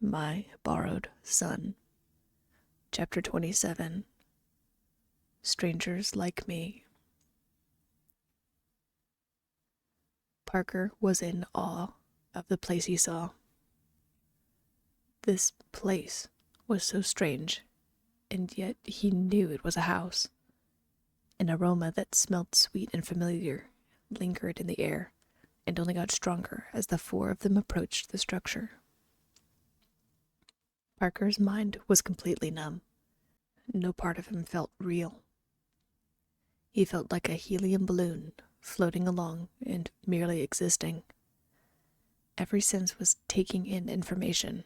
My Borrowed Son. Chapter 27. Strangers Like Me. Parker was in awe of the place he saw. This place was so strange, and yet he knew it was a house. An aroma that smelled sweet and familiar lingered in the air, and only got stronger as the four of them approached the structure. Parker's mind was completely numb. No part of him felt real. He felt like a helium balloon, floating along and merely existing. Every sense was taking in information,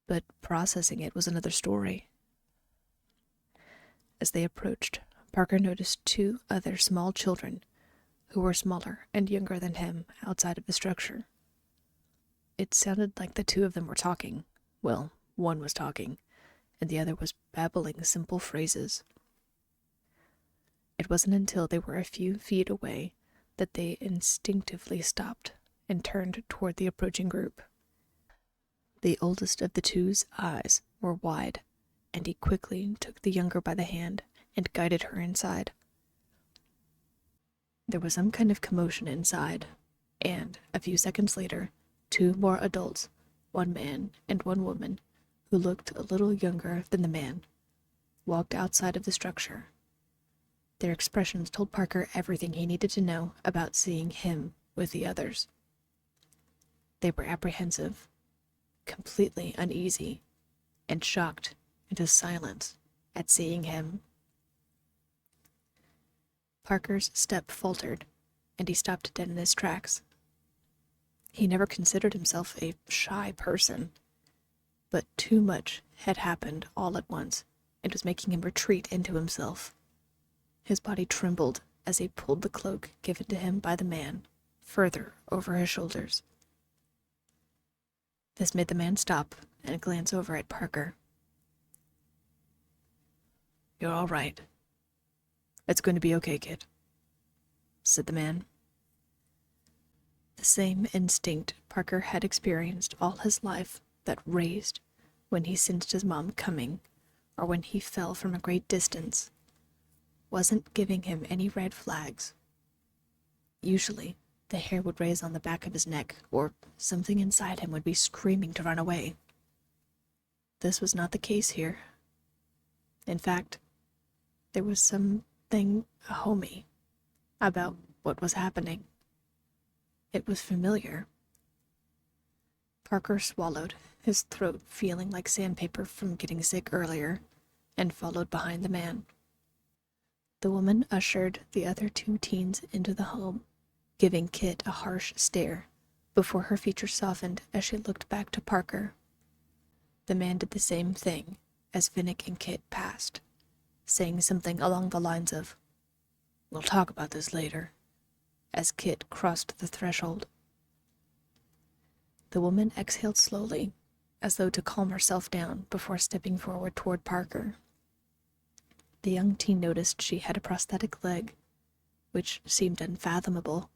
but processing it was another story. As they approached, Parker noticed two other small children who were smaller and younger than him outside of the structure. It sounded like the two of them were talking. Well, one was talking, and the other was babbling simple phrases. It wasn't until they were a few feet away that they instinctively stopped and turned toward the approaching group. The oldest of the two's eyes were wide, and he quickly took the younger by the hand and guided her inside. There was some kind of commotion inside, and a few seconds later, two more adults, one man and one woman, who looked a little younger than the man, walked outside of the structure. Their expressions told Parker everything he needed to know about seeing him with the others. They were apprehensive, completely uneasy, and shocked into silence at seeing him. Parker's step faltered, and he stopped dead in his tracks. He never considered himself a shy person, but too much had happened all at once and was making him retreat into himself. His body trembled as he pulled the cloak given to him by the man further over his shoulders. This made the man stop and glance over at Parker. "You're all right. It's going to be okay, kid," said the man. The same instinct Parker had experienced all his life that raised when he sensed his mom coming, or when he fell from a great distance, wasn't giving him any red flags. Usually, the hair would raise on the back of his neck, or something inside him would be screaming to run away. This was not the case here. In fact, there was something homey about what was happening. It was familiar. Parker swallowed, his throat feeling like sandpaper from getting sick earlier, and followed behind the man. The woman ushered the other two teens into the home, giving Kit a harsh stare before her features softened as she looked back to Parker. The man did the same thing as Vinnick and Kit passed, saying something along the lines of, "We'll talk about this later," as Kit crossed the threshold. The woman exhaled slowly, as though to calm herself down before stepping forward toward Parker. The young teen noticed she had a prosthetic leg, which seemed unfathomable.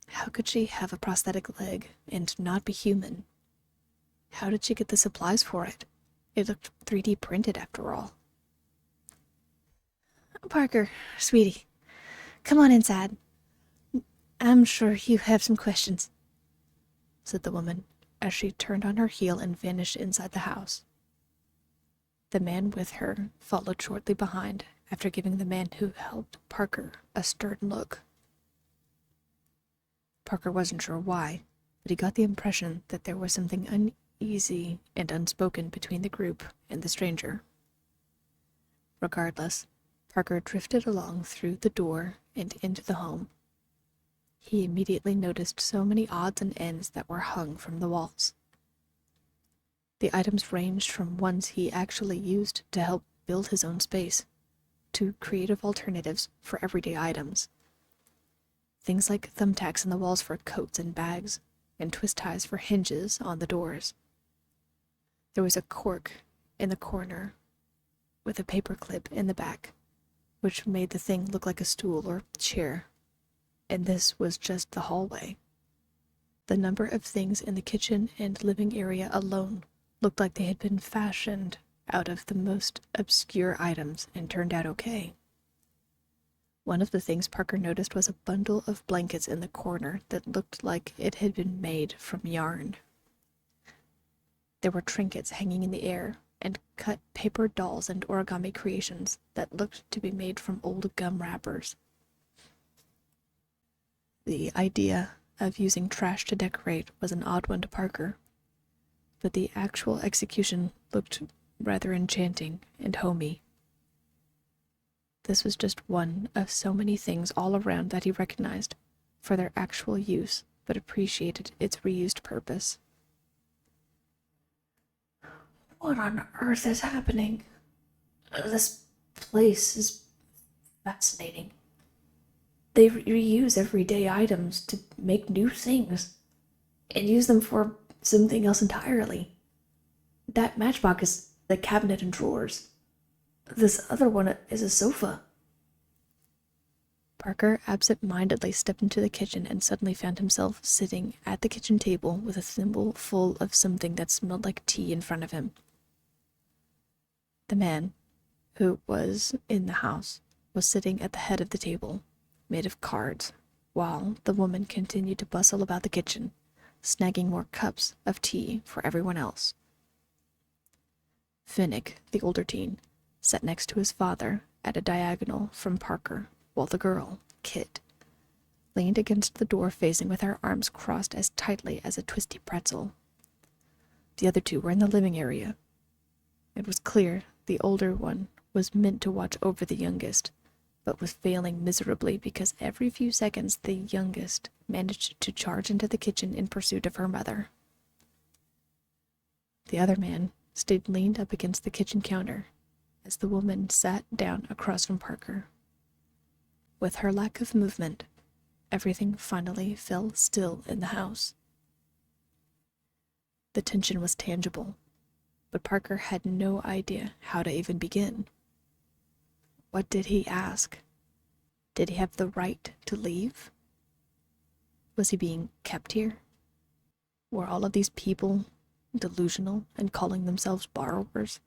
How could she have a prosthetic leg and not be human? How did she get the supplies for it? It looked 3D printed after all. "Parker, sweetie, come on inside. I'm sure you have some questions," said the woman, as she turned on her heel and vanished inside the house. The man with her followed shortly behind after giving the man who helped Parker a stern look. Parker wasn't sure why, but he got the impression that there was something uneasy and unspoken between the group and the stranger. Regardless, Parker drifted along through the door and into the home. He immediately noticed so many odds and ends that were hung from the walls. The items ranged from ones he actually used to help build his own space, to creative alternatives for everyday items. Things like thumbtacks in the walls for coats and bags, and twist ties for hinges on the doors. There was a cork in the corner, with a paper clip in the back, which made the thing look like a stool or chair, and this was just the hallway. The number of things in the kitchen and living area alone looked like they had been fashioned out of the most obscure items and turned out okay. One of the things Parker noticed was a bundle of blankets in the corner that looked like it had been made from yarn. There were trinkets hanging in the air, and cut paper dolls and origami creations that looked to be made from old gum wrappers. The idea of using trash to decorate was an odd one to Parker, but the actual execution looked rather enchanting and homey. This was just one of so many things all around that he recognized for their actual use, but appreciated its reused purpose. What on earth is happening? This place is fascinating. They reuse everyday items to make new things and use them for something else entirely. That matchbox is the cabinet and drawers. This other one is a sofa. Parker absent-mindedly stepped into the kitchen and suddenly found himself sitting at the kitchen table with a thimble full of something that smelled like tea in front of him. The man, who was in the house, was sitting at the head of the table, made of cards, while the woman continued to bustle about the kitchen, snagging more cups of tea for everyone else. Finnick, the older teen, sat next to his father at a diagonal from Parker, while the girl, Kit, leaned against the door facing with her arms crossed as tightly as a twisty pretzel. The other two were in the living area. It was clear the older one was meant to watch over the youngest, but was failing miserably because every few seconds the youngest managed to charge into the kitchen in pursuit of her mother. The other man stayed leaned up against the kitchen counter as the woman sat down across from Parker. With her lack of movement, everything finally fell still in the house. The tension was tangible, but Parker had no idea how to even begin. What did he ask? Did he have the right to leave? Was he being kept here? Were all of these people delusional and calling themselves borrowers?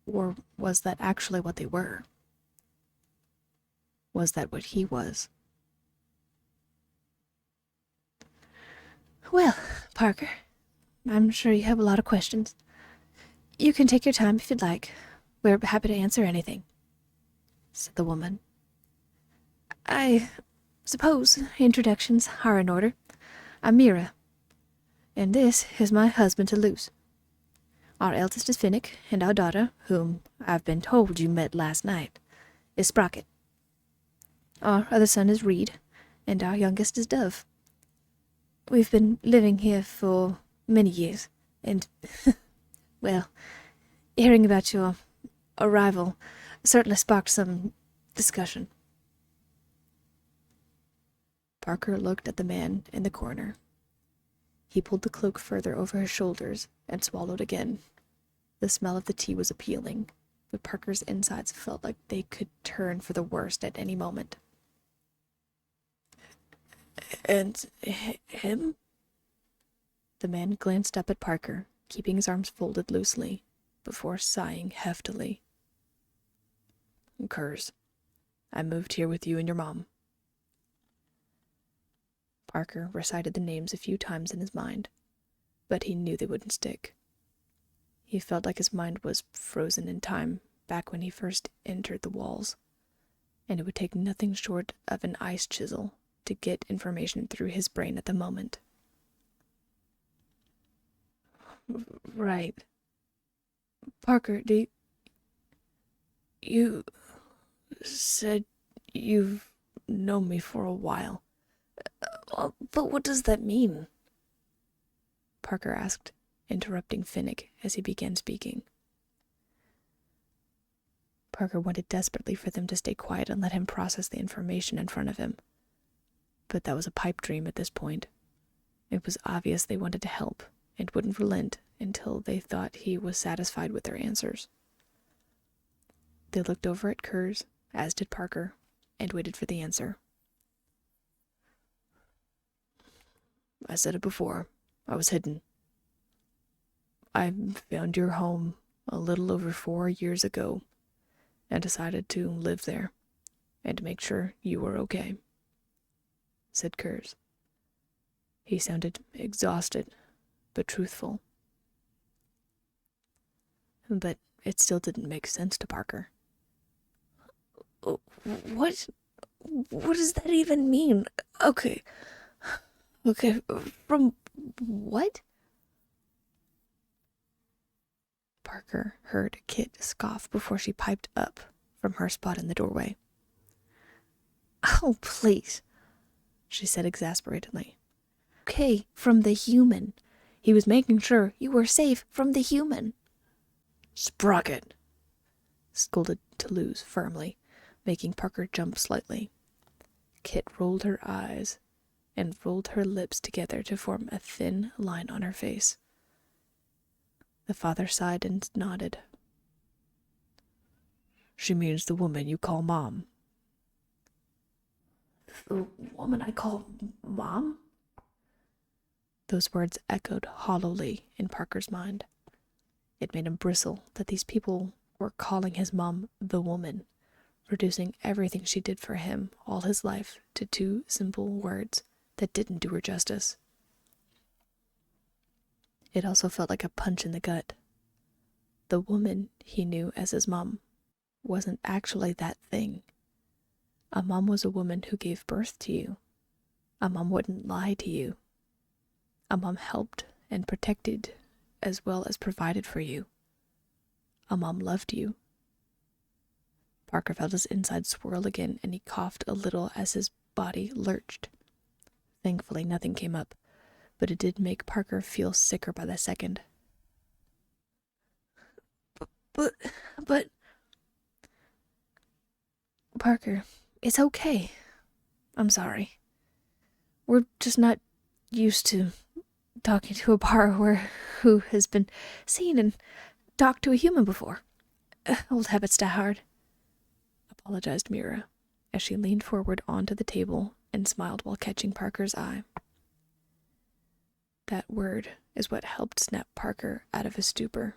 Or was that actually what they were? Was that what he was? Well, Parker, I'm sure you have a lot of questions. You can take your time if you'd like. We're happy to answer anything, said the woman. I suppose introductions are in order. I'm Mira, and this is my husband, Toulouse. Our eldest is Finnick, and our daughter, whom I've been told you met last night, is Sprocket. Our other son is Reed, and our youngest is Dove. We've been living here for many years, and, well, hearing about your arrival certainly sparked some discussion. Parker looked at the man in the corner. He pulled the cloak further over his shoulders and swallowed again. The smell of the tea was appealing, but Parker's insides felt like they could turn for the worst at any moment. And him? The man glanced up at Parker, keeping his arms folded loosely, before sighing heftily. Curse. I moved here with you and your mom. Parker recited the names a few times in his mind, but he knew they wouldn't stick. He felt like his mind was frozen in time back when he first entered the walls, and it would take nothing short of an ice chisel to get information through his brain at the moment. Right. Parker, you said you've known me for a while. But what does that mean? Parker asked, interrupting Finnick as he began speaking. Parker wanted desperately for them to stay quiet and let him process the information in front of him. But that was a pipe dream at this point. It was obvious they wanted to help and wouldn't relent until they thought he was satisfied with their answers. They looked over at Kurz, as did Parker, and waited for the answer. I said it before. I was hidden. I found your home a little over 4 years ago and decided to live there and to make sure you were okay," said Kurz. He sounded exhausted, but truthful. But it still didn't make sense to Parker. What does that even mean? Okay, from what? Parker heard Kit scoff before she piped up from her spot in the doorway. "Oh, please," she said exasperatedly. "Okay, from the human. He was making sure you were safe from the human." "Sprocket," scolded Toulouse firmly, making Parker jump slightly. Kit rolled her eyes and rolled her lips together to form a thin line on her face. The father sighed and nodded. "She means the woman you call Mom." "The woman I call Mom?" Those words echoed hollowly in Parker's mind. It made him bristle that these people were calling his mom the woman, reducing everything she did for him all his life to 2 simple words that didn't do her justice. It also felt like a punch in the gut. The woman he knew as his mom wasn't actually that thing. A mom was a woman who gave birth to you. A mom wouldn't lie to you. A mom helped and protected as well as provided for you. A mom loved you. Parker felt his insides swirl again, and he coughed a little as his body lurched. Thankfully, nothing came up, but it did make Parker feel sicker by the second. But... Parker, it's okay. I'm sorry. We're just not used to talking to a borrower who has been seen and talked to a human before. Old habits die hard," apologized Mira, as she leaned forward onto the table and smiled while catching Parker's eye. That word is what helped snap Parker out of his stupor.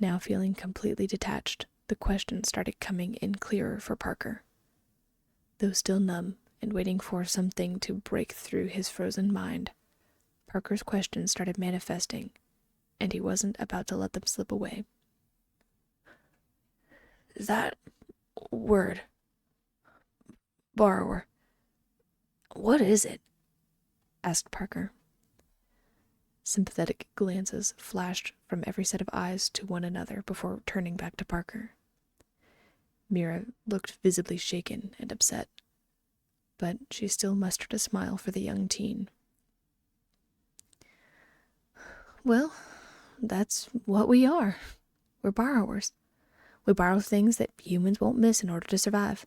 Now feeling completely detached, the questions started coming in clearer for Parker. Though still numb and waiting for something to break through his frozen mind, Parker's questions started manifesting, and he wasn't about to let them slip away. "That word, borrower, what is it?" asked Parker. Sympathetic glances flashed from every set of eyes to one another before turning back to Parker. Mira looked visibly shaken and upset, but she still mustered a smile for the young teen. "Well, that's what we are. We're borrowers. We borrow things that humans won't miss in order to survive.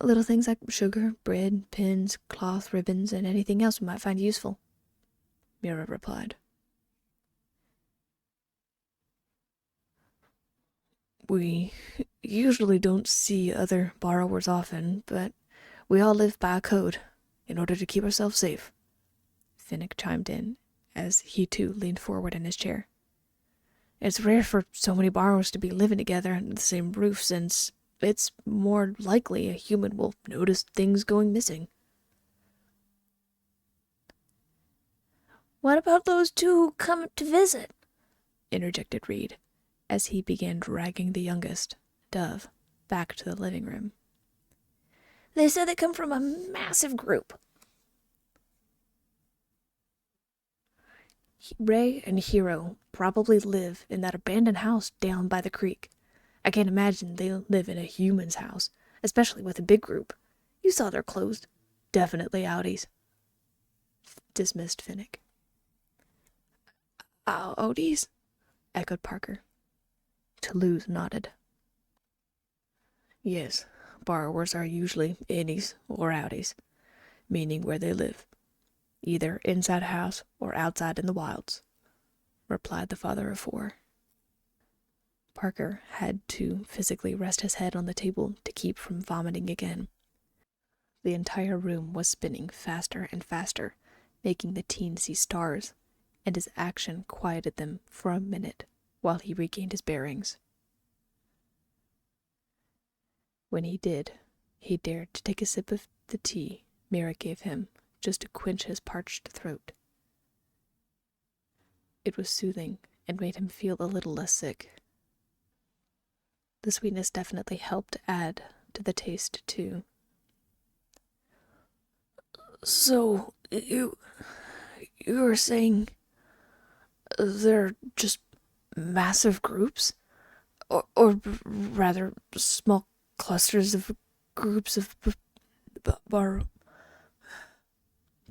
Little things like sugar, bread, pins, cloth, ribbons, and anything else we might find useful," Mira replied. "We usually don't see other borrowers often, but we all live by a code in order to keep ourselves safe," Finnick chimed in as he too leaned forward in his chair. "It's rare for so many borrowers to be living together under the same roof, since it's more likely a human will notice things going missing." "What about those 2 who come to visit?" interjected Reed, as he began dragging the youngest, Dove, back to the living room. "They said they come from a massive group." "Ray and Hero probably live in that abandoned house down by the creek. I can't imagine they live in a human's house, especially with a big group. You saw their clothes. Definitely outies," dismissed Finnick. "Outies?" echoed Parker. Toulouse nodded. "Yes, borrowers are usually innies or outies, meaning where they live, either inside a house or outside in the wilds," replied the father of 4. Parker had to physically rest his head on the table to keep from vomiting again. The entire room was spinning faster and faster, making the teen see stars, and his action quieted them for a minute while he regained his bearings. When he did, he dared to take a sip of the tea Mira gave him, just to quench his parched throat. It was soothing and made him feel a little less sick. The sweetness definitely helped add to the taste, too. So, you were saying they're just massive groups? Or rather, small clusters of groups of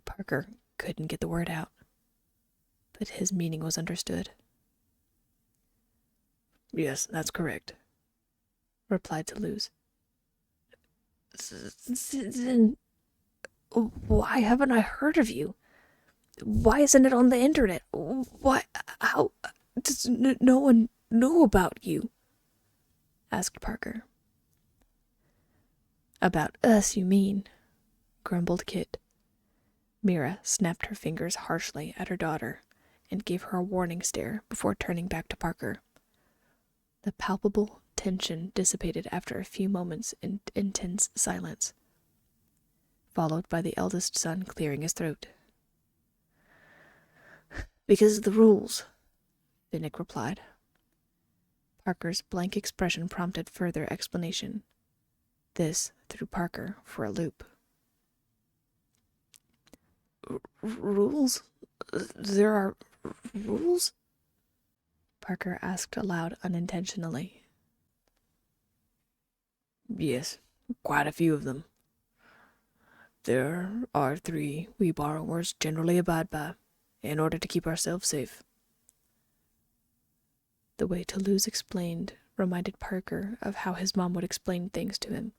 Parker couldn't get the word out, but his meaning was understood. Yes, that's correct, replied Toulouse. Then why haven't I heard of you? Why isn't it on the internet? How does no one know about you? Asked Parker. About us, you mean, grumbled Kit. Mira snapped her fingers harshly at her daughter and gave her a warning stare before turning back to Parker. The palpable tension dissipated after a few moments in intense silence, followed by the eldest son clearing his throat. Because of the rules, Finnick replied. Parker's blank expression prompted further explanation. This threw Parker for a loop. Rules? There are rules? Parker asked aloud unintentionally. Yes, quite a few of them. There are 3 we borrowers generally abide by, in order to keep ourselves safe. The way Toulouse explained reminded Parker of how his mom would explain things to him.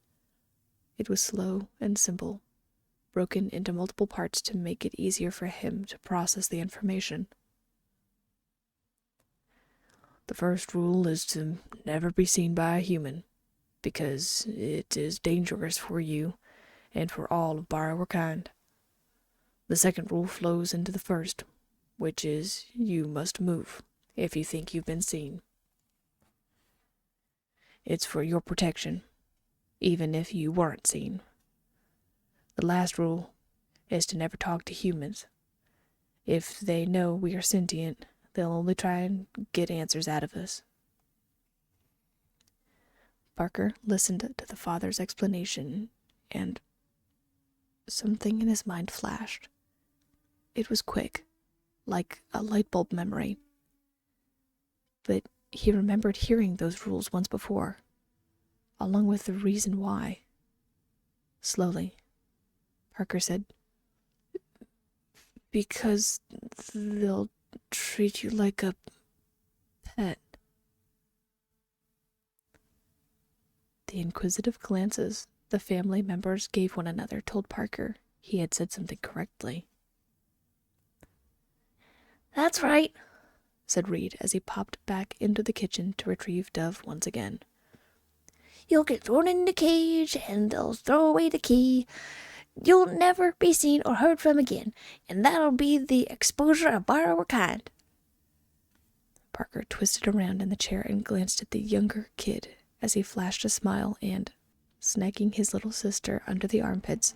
It was slow and simple, broken into multiple parts to make it easier for him to process the information. The first rule is to never be seen by a human, because it is dangerous for you and for all of borrower kind. The second rule flows into the first, which is you must move if you think you've been seen. It's for your protection, even if you weren't seen. The last rule is to never talk to humans. If they know we are sentient, they'll only try and get answers out of us. Parker listened to the father's explanation, and something in his mind flashed. It was quick, like a light bulb memory. But he remembered hearing those rules once before, along with the reason why. Slowly, Parker said, because they'll treat you like a pet. The inquisitive glances the family members gave one another told Parker he had said something correctly. That's right, said Reed as he popped back into the kitchen to retrieve Dove once again. You'll get thrown in the cage, and they'll throw away the key. You'll never be seen or heard from again, and that'll be the exposure of borrower kind. Parker twisted around in the chair and glanced at the younger kid as he flashed a smile and, snagging his little sister under the armpits,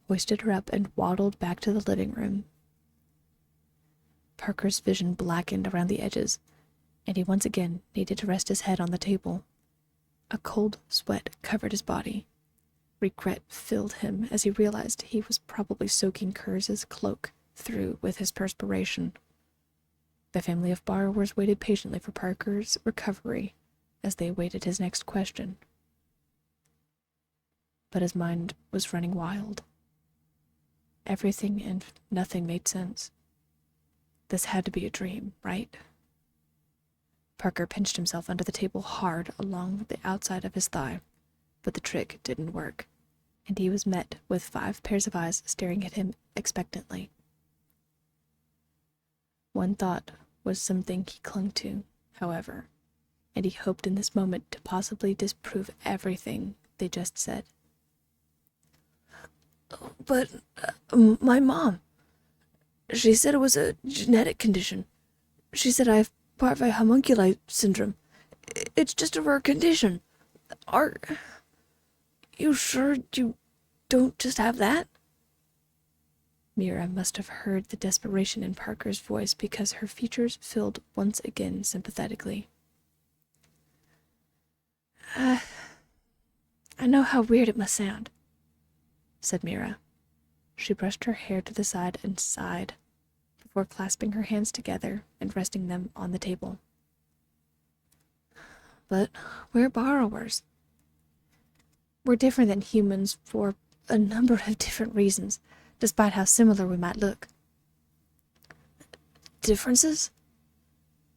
hoisted her up and waddled back to the living room. Parker's vision blackened around the edges, and he once again needed to rest his head on the table. A cold sweat covered his body. Regret filled him as he realized he was probably soaking Kurz's cloak through with his perspiration. The family of borrowers waited patiently for Parker's recovery as they awaited his next question. But his mind was running wild. Everything and nothing made sense. This had to be a dream, right? Parker pinched himself under the table hard along the outside of his thigh, but the trick didn't work, and he was met with 5 pairs of eyes staring at him expectantly. One thought was something he clung to, however, and he hoped in this moment to possibly disprove everything they just said. But my mom, she said it was a genetic condition. She said I have Parve homunculi syndrome. It's just a rare condition. Are you sure you don't just have that? Mira must have heard the desperation in Parker's voice because her features filled once again sympathetically. I know how weird it must sound, said Mira. She brushed her hair to the side and sighed, before clasping her hands together and resting them on the table. But we're borrowers. We're different than humans for a number of different reasons, despite how similar we might look. Differences?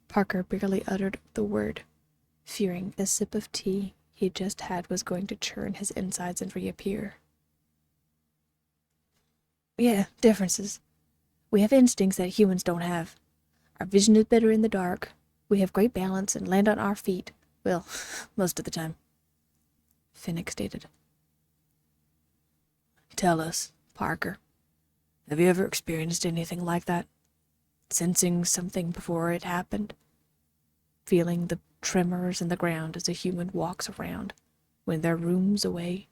Parker barely uttered the word, fearing a sip of tea he just had was going to churn his insides and reappear. Yeah, differences. We have instincts that humans don't have. Our vision is better in the dark. We have great balance and land on our feet. Well, most of the time, Finnick stated. Tell us, Parker, have you ever experienced anything like that? Sensing something before it happened? Feeling the tremors in the ground as a human walks around when their room's away?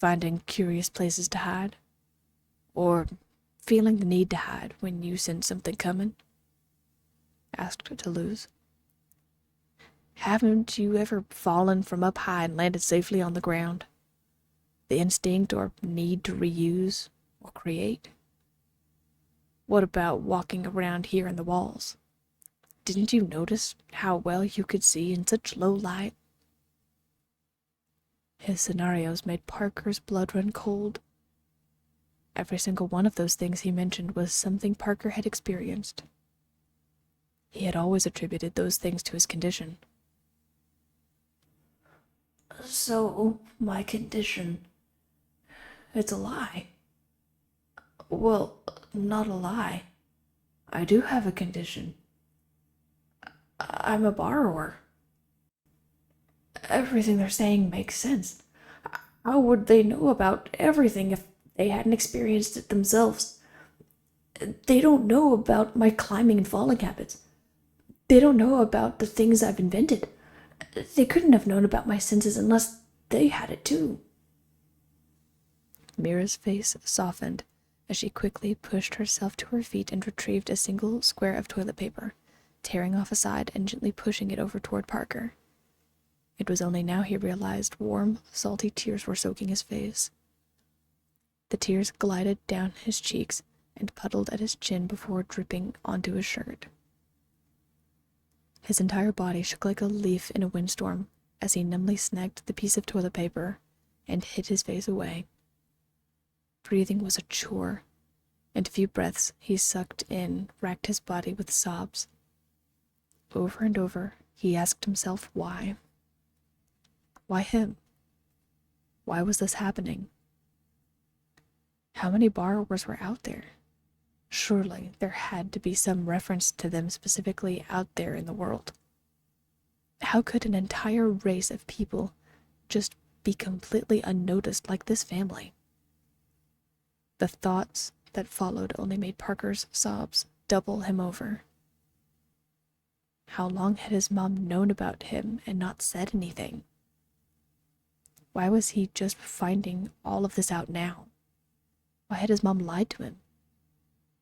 Finding curious places to hide? Or feeling the need to hide when you sense something coming? Asked Toulouse. Haven't you ever fallen from up high and landed safely on the ground? The instinct or need to reuse or create? What about walking around here in the walls? Didn't you notice how well you could see in such low light? His scenarios made Parker's blood run cold. Every single one of those things he mentioned was something Parker had experienced. He had always attributed those things to his condition. So, my condition, it's a lie. Well, not a lie. I do have a condition. I'm a borrower. Everything they're saying makes sense. How would they know about everything if they hadn't experienced it themselves? They don't know about my climbing and falling habits. They don't know about the things I've invented. They couldn't have known about my senses unless they had it too. Mira's face softened as she quickly pushed herself to her feet and retrieved a single square of toilet paper, tearing off a side and gently pushing it over toward Parker. It was only now he realized warm, salty tears were soaking his face. The tears glided down his cheeks and puddled at his chin before dripping onto his shirt. His entire body shook like a leaf in a windstorm as he numbly snagged the piece of toilet paper and hid his face away. Breathing was a chore, and a few breaths he sucked in racked his body with sobs. Over and over, he asked himself why. Why him? Why was this happening? How many borrowers were out there? Surely there had to be some reference to them specifically out there in the world. How could an entire race of people just be completely unnoticed like this family? The thoughts that followed only made Parker's sobs double him over. How long had his mom known about him and not said anything? Why was he just finding all of this out now? Why had his mom lied to him?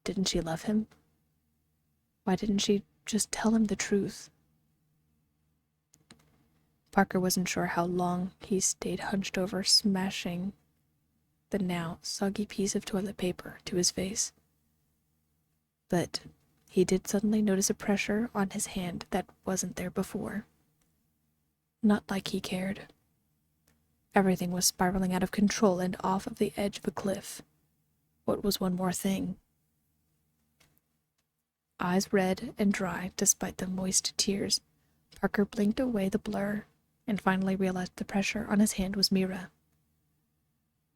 Didn't she love him? Why didn't she just tell him the truth? Parker wasn't sure how long he stayed hunched over, smashing the now soggy piece of toilet paper to his face. But he did suddenly notice a pressure on his hand that wasn't there before. Not like he cared. Everything was spiraling out of control and off of the edge of a cliff. What was one more thing? Eyes red and dry despite the moist tears, Parker blinked away the blur and finally realized the pressure on his hand was Mira.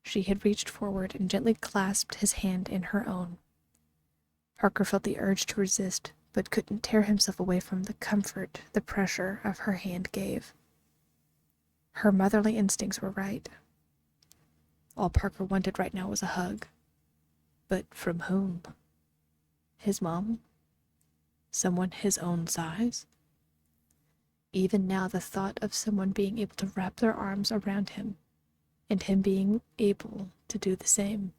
She had reached forward and gently clasped his hand in her own. Parker felt the urge to resist, but couldn't tear himself away from the comfort the pressure of her hand gave. Her motherly instincts were right. All Parker wanted right now was a hug. But from whom? His mom? Someone his own size? Even now, the thought of someone being able to wrap their arms around him, and him being able to do the same,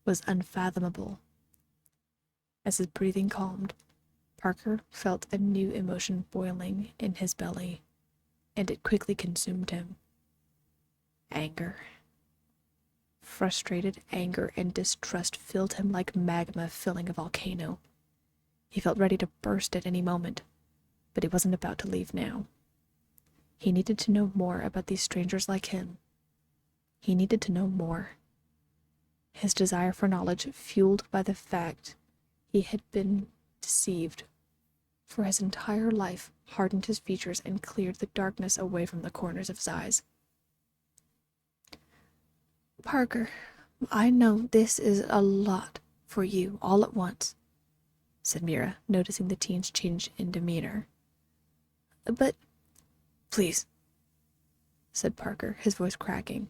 was unfathomable. As his breathing calmed, Parker felt a new emotion boiling in his belly, and it quickly consumed him. Anger. Frustrated anger and distrust filled him like magma filling a volcano. He felt ready to burst at any moment, but he wasn't about to leave now. He needed to know more about these strangers like him. He needed to know more. His desire for knowledge, fueled by the fact he had been deceived for his entire life, hardened his features and cleared the darkness away from the corners of his eyes. Parker, I know this is a lot for you all at once, said Mira, noticing the teen's change in demeanor. But, please, said Parker, his voice cracking.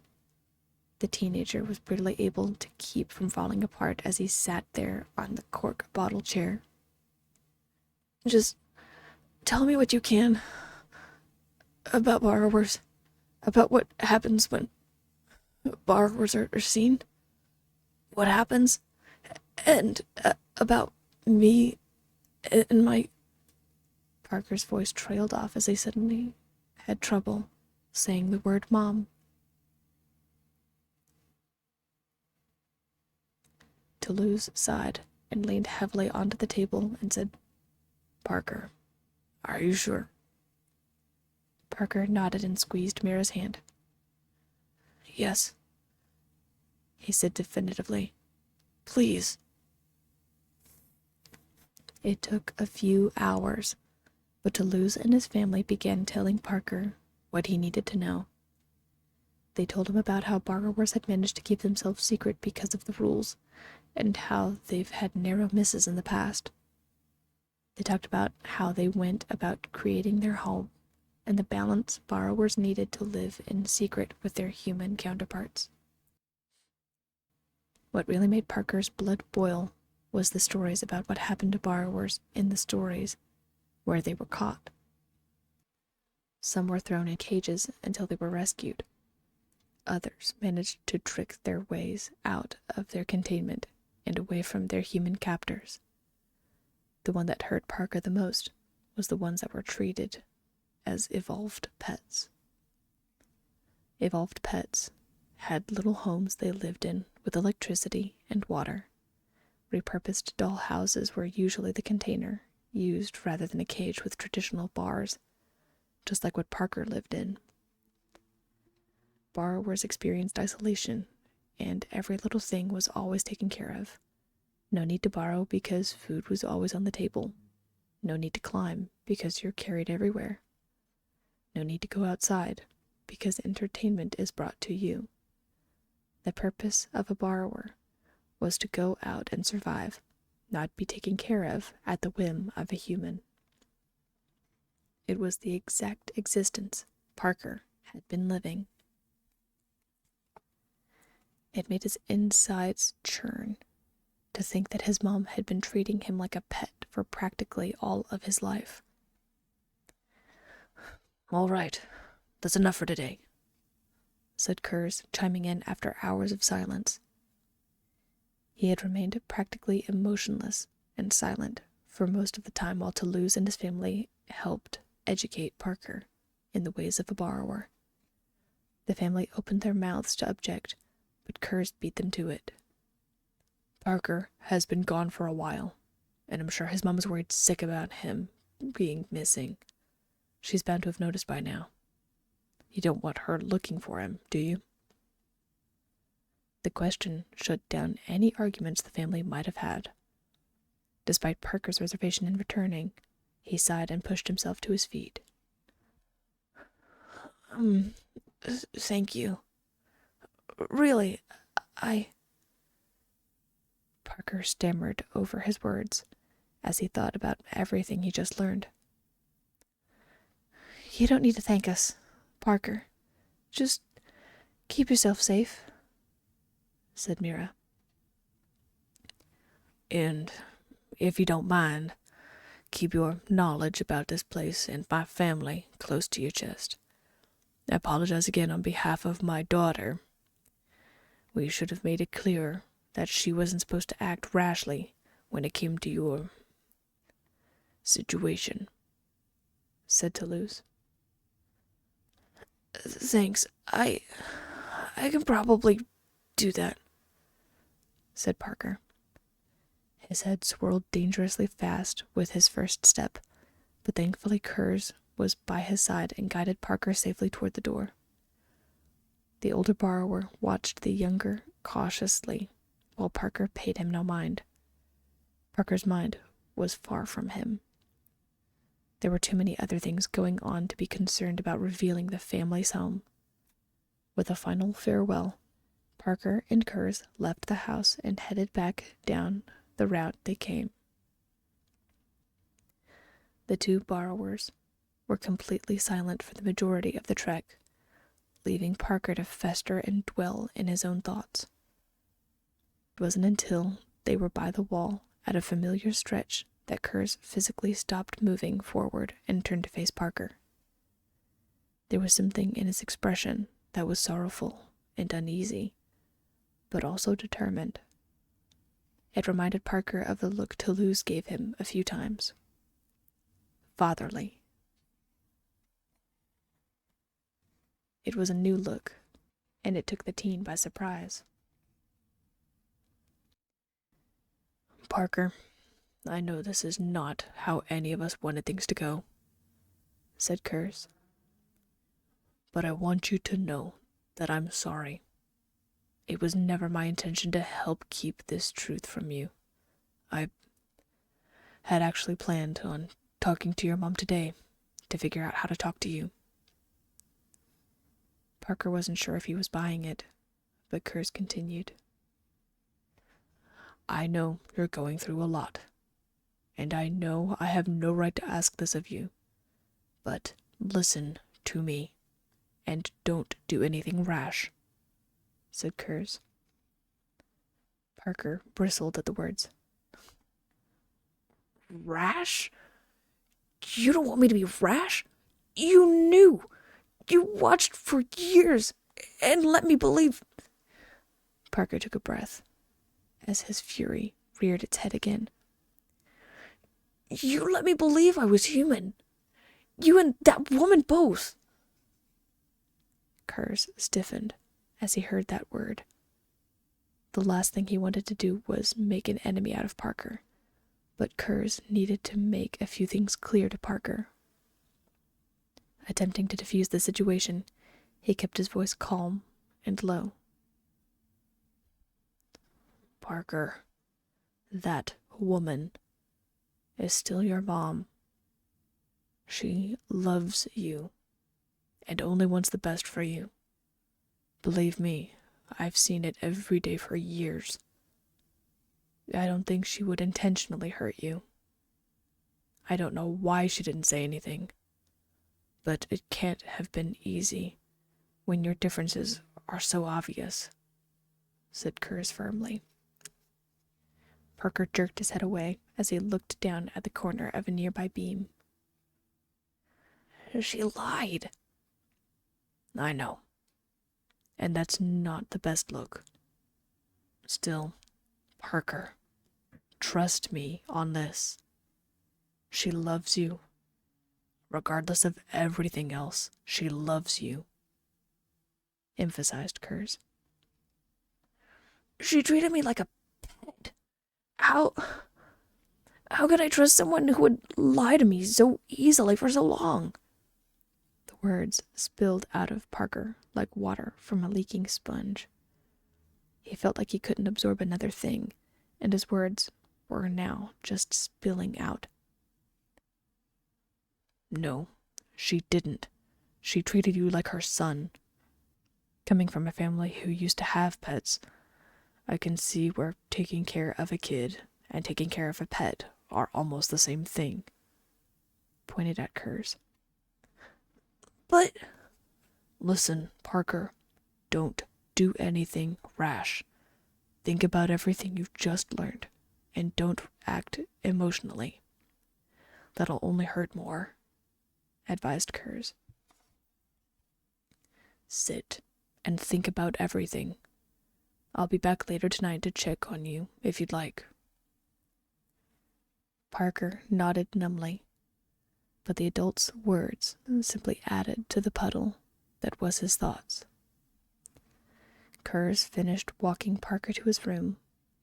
The teenager was barely able to keep from falling apart as he sat there on the cork bottle chair. Just tell me what you can about borrowers, about what happens when borrowers are seen, what happens, and about me and my... Parker's voice trailed off as he suddenly had trouble saying the word Mom. Toulouse sighed and leaned heavily onto the table and said, Parker, are you sure? Parker nodded and squeezed Mira's hand. Yes, he said definitively. Please. It took a few hours, but Toulouse and his family began telling Parker what he needed to know. They told him about how borrowers had managed to keep themselves secret because of the rules, and how they've had narrow misses in the past. They talked about how they went about creating their home, and the balance borrowers needed to live in secret with their human counterparts. What really made Parker's blood boil was the stories about what happened to borrowers in the stories where they were caught. Some were thrown in cages until they were rescued. Others managed to trick their ways out of their containment and away from their human captors. The one that hurt Parker the most was the ones that were treated as evolved pets. Evolved pets had little homes they lived in with electricity and water. Repurposed doll houses were usually the container, used rather than a cage with traditional bars, just like what Parker lived in. Borrowers experienced isolation, and every little thing was always taken care of. No need to borrow because food was always on the table. No need to climb because you're carried everywhere. No need to go outside because entertainment is brought to you. The purpose of a borrower was to go out and survive, not be taken care of at the whim of a human. It was the exact existence Parker had been living. It made his insides churn to think that his mom had been treating him like a pet for practically all of his life. All right, that's enough for today, said Kurz, chiming in after hours of silence. He had remained practically emotionless and silent for most of the time while Toulouse and his family helped educate Parker in the ways of a borrower. The family opened their mouths to object, but Kurz beat them to it. Parker has been gone for a while, and I'm sure his mom is worried sick about him being missing. She's bound to have noticed by now. You don't want her looking for him, do you? The question shut down any arguments the family might have had. Despite Parker's reservation in returning, he sighed and pushed himself to his feet. Thank you. Really, Parker stammered over his words as he thought about everything he just learned. You don't need to thank us, Parker. Just keep yourself safe. said Mira. "And if you don't mind, keep your knowledge about this place and my family close to your chest. I apologize again on behalf of my daughter. We should have made it clearer that she wasn't supposed to act rashly when it came to your situation," said Toulouse. "Thanks. I can probably do that," said Parker. His head swirled dangerously fast with his first step, but thankfully Kurz was by his side and guided Parker safely toward the door. The older borrower watched the younger cautiously, while Parker paid him no mind. Parker's mind was far from him. There were too many other things going on to be concerned about revealing the family's home. With a final farewell, Parker and Kurz left the house and headed back down the route they came. The two borrowers were completely silent for the majority of the trek, leaving Parker to fester and dwell in his own thoughts. It wasn't until they were by the wall at a familiar stretch that Kurz physically stopped moving forward and turned to face Parker. There was something in his expression that was sorrowful and uneasy, but also determined. It reminded Parker of the look Toulouse gave him a few times. Fatherly. It was a new look, and it took the teen by surprise. "Parker, I know this is not how any of us wanted things to go," said Kurz. "But I want you to know that I'm sorry. It was never my intention to help keep this truth from you. I had actually planned on talking to your mom today to figure out how to talk to you." Parker wasn't sure if he was buying it, but Kurz continued. "I know you're going through a lot, and I know I have no right to ask this of you, but listen to me, and don't do anything rash," said Kurz. Parker bristled at the words. "Rash? You don't want me to be rash? You knew! You watched for years and let me believe—" Parker took a breath as his fury reared its head again. "You let me believe I was human. You and that woman both." Kurz stiffened as he heard that word. The last thing he wanted to do was make an enemy out of Parker, but Kurz needed to make a few things clear to Parker. Attempting to defuse the situation, he kept his voice calm and low. "Parker, that woman is still your mom. She loves you and only wants the best for you. Believe me, I've seen it every day for years. I don't think she would intentionally hurt you. I don't know why she didn't say anything, but it can't have been easy when your differences are so obvious," said Kurz firmly. Parker jerked his head away as he looked down at the corner of a nearby beam. "She lied." "I know. And that's not the best look. Still, Parker, trust me on this. She loves you. Regardless of everything else, she loves you," emphasized Kurz. "She treated me like a pet. How could I trust someone who would lie to me so easily for so long?" The words spilled out of Parker like water from a leaking sponge. He felt like he couldn't absorb another thing, and his words were now just spilling out. "No, she didn't. She treated you like her son. Coming from a family who used to have pets, I can see where taking care of a kid and taking care of a pet are almost the same thing," pointed at Kurz. "But—" "Listen, Parker, don't do anything rash. Think about everything you've just learned, and don't act emotionally. That'll only hurt more, advised Kurz. Sit and think about everything. I'll be back later tonight to check on you, if you'd like. Parker nodded numbly, but the adult's words simply added to the puddle that was his thoughts. Kurz finished walking Parker to his room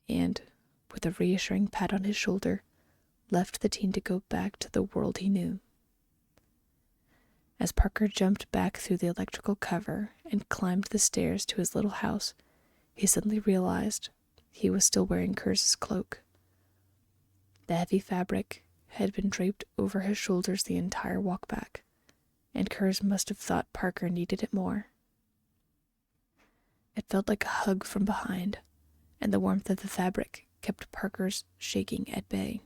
and, with a reassuring pat on his shoulder, left the teen to go back to the world he knew. As Parker jumped back through the electrical cover and climbed the stairs to his little house, he suddenly realized he was still wearing Kurz's cloak. The heavy fabric had been draped over his shoulders the entire walk back, and Kurz must have thought Parker needed it more. It felt like a hug from behind, and the warmth of the fabric kept Parker's shaking at bay.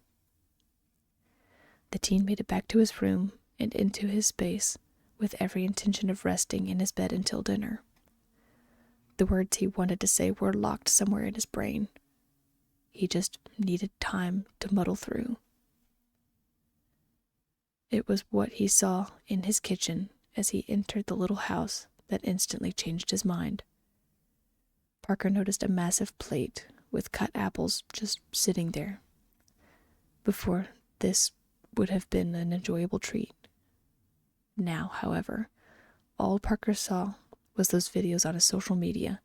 The teen made it back to his room and into his space with every intention of resting in his bed until dinner. The words he wanted to say were locked somewhere in his brain. He just needed time to muddle through. It was what he saw in his kitchen as he entered the little house that instantly changed his mind. Parker noticed a massive plate with cut apples just sitting there. Before, this would have been an enjoyable treat. Now, however, all Parker saw was those videos on his social media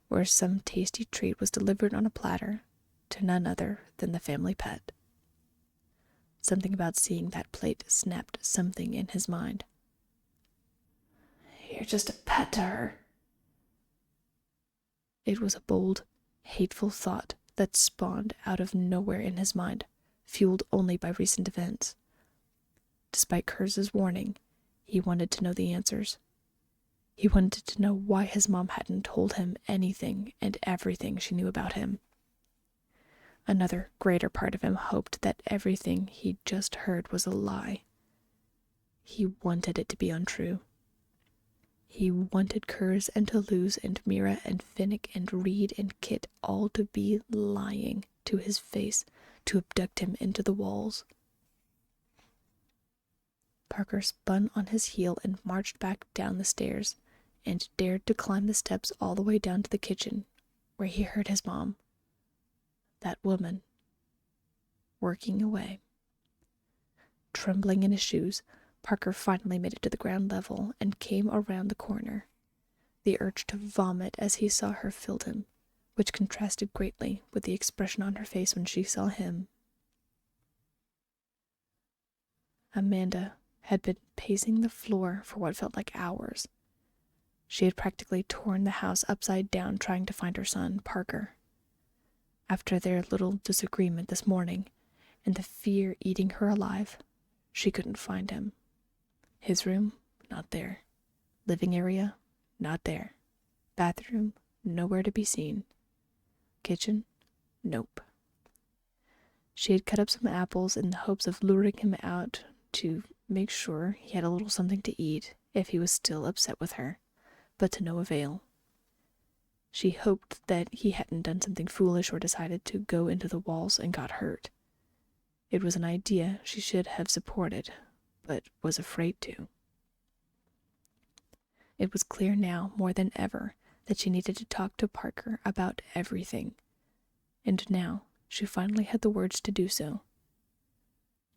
where some tasty treat was delivered on a platter to none other than the family pet. Something about seeing that plate snapped something in his mind. You're just a pet to her. It was a bold, hateful thought that spawned out of nowhere in his mind, fueled only by recent events. Despite Kurz's warning, he wanted to know the answers. He wanted to know why his mom hadn't told him anything and everything she knew about him. Another greater part of him hoped that everything he'd just heard was a lie. He wanted it to be untrue. He wanted Kurz and Toulouse and Mira and Finnick and Reed and Kit all to be lying to his face to abduct him into the walls. Parker spun on his heel and marched back down the stairs and dared to climb the steps all the way down to the kitchen, where he heard his mom, that woman, working away. Trembling in his shoes, Parker finally made it to the ground level and came around the corner. The urge to vomit as he saw her filled him, which contrasted greatly with the expression on her face when she saw him. Amanda had been pacing the floor for what felt like hours. She had practically torn the house upside down trying to find her son, Parker. After their little disagreement this morning, and the fear eating her alive, she couldn't find him. His room, not there. Living area, not there. Bathroom, nowhere to be seen. Kitchen, nope. She had cut up some apples in the hopes of luring him out to make sure he had a little something to eat if he was still upset with her, but to no avail. She hoped that he hadn't done something foolish or decided to go into the walls and got hurt. It was an idea she should have supported, but was afraid to. It was clear now more than ever that she needed to talk to Parker about everything, and now she finally had the words to do so.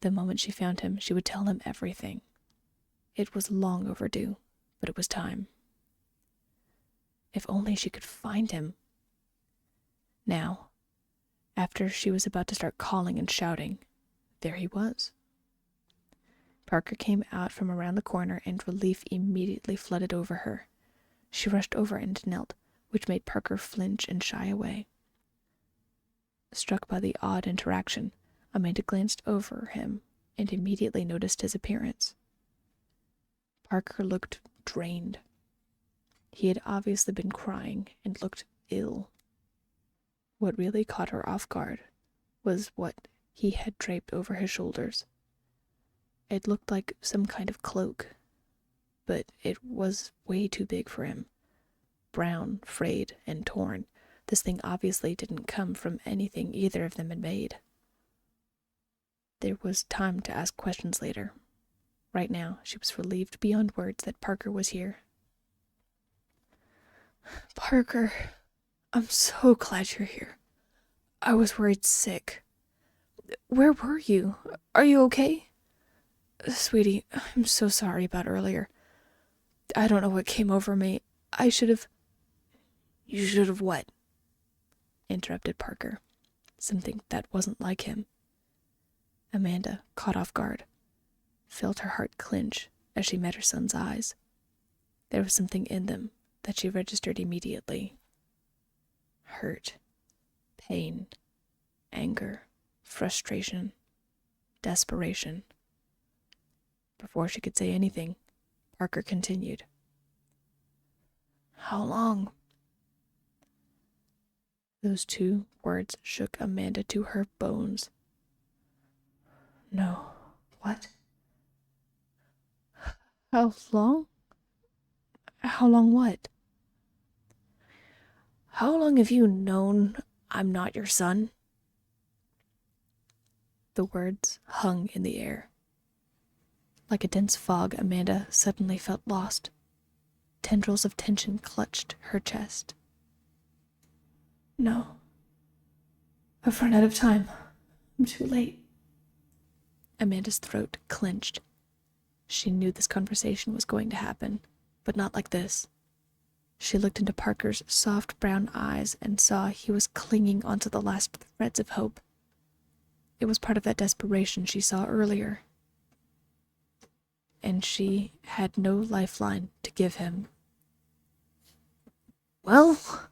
The moment she found him, she would tell him everything. It was long overdue, but it was time. If only she could find him. Now, after she was about to start calling and shouting, there he was. Parker came out from around the corner, and relief immediately flooded over her. She rushed over and knelt, which made Parker flinch and shy away. Struck by the odd interaction, Amanda glanced over him and immediately noticed his appearance. Parker looked drained. He had obviously been crying and looked ill. What really caught her off guard was what he had draped over his shoulders. It looked like some kind of cloak, but it was way too big for him. Brown, frayed, and torn, This thing obviously didn't come from anything either of them had made. There was time to ask questions later. Right now, she was relieved beyond words that Parker was here. Parker, I'm so glad you're here. I was worried sick. Where were you? Are you okay? Sweetie, I'm so sorry about earlier. I don't know what came over me. I should have... You should have what? Interrupted Parker. Something that wasn't like him. Amanda, caught off guard, felt her heart clench as she met her son's eyes. There was something in them that she registered immediately. Hurt, pain, anger, frustration, desperation. Before she could say anything, Parker continued. How long? Those two words shook Amanda to her bones. No. What? How long? How long what? How long have you known I'm not your son? The words hung in the air. Like a dense fog, Amanda suddenly felt lost. Tendrils of tension clutched her chest. No. I've run out of time. I'm too late. Amanda's throat clenched. She knew this conversation was going to happen, but not like this. She looked into Parker's soft brown eyes and saw he was clinging onto the last threads of hope. It was part of that desperation she saw earlier. And she had no lifeline to give him. Well?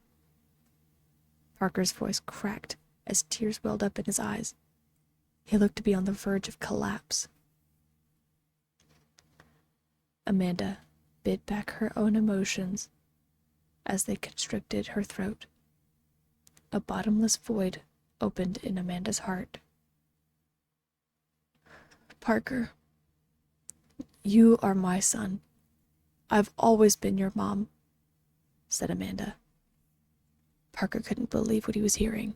Parker's voice cracked as tears welled up in his eyes. He looked to be on the verge of collapse. Amanda bit back her own emotions as they constricted her throat. A bottomless void opened in Amanda's heart. Parker, you are my son. I've always been your mom, said Amanda. Parker couldn't believe what he was hearing.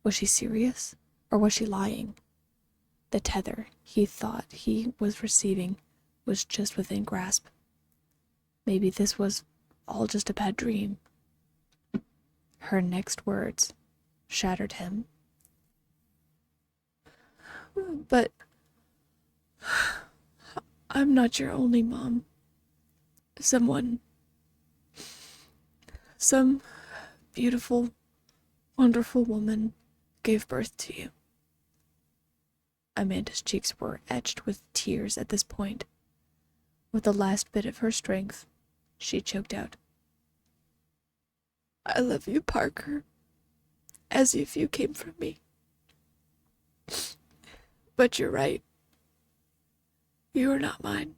Was she serious, or was she lying? The tether he thought he was receiving was just within grasp. Maybe this was all just a bad dream. Her next words shattered him. But I'm not your only mom. Some beautiful, wonderful woman gave birth to you. Amanda's cheeks were etched with tears at this point. With the last bit of her strength, she choked out, I love you, Parker, as if you came from me. But you're right. You are not mine.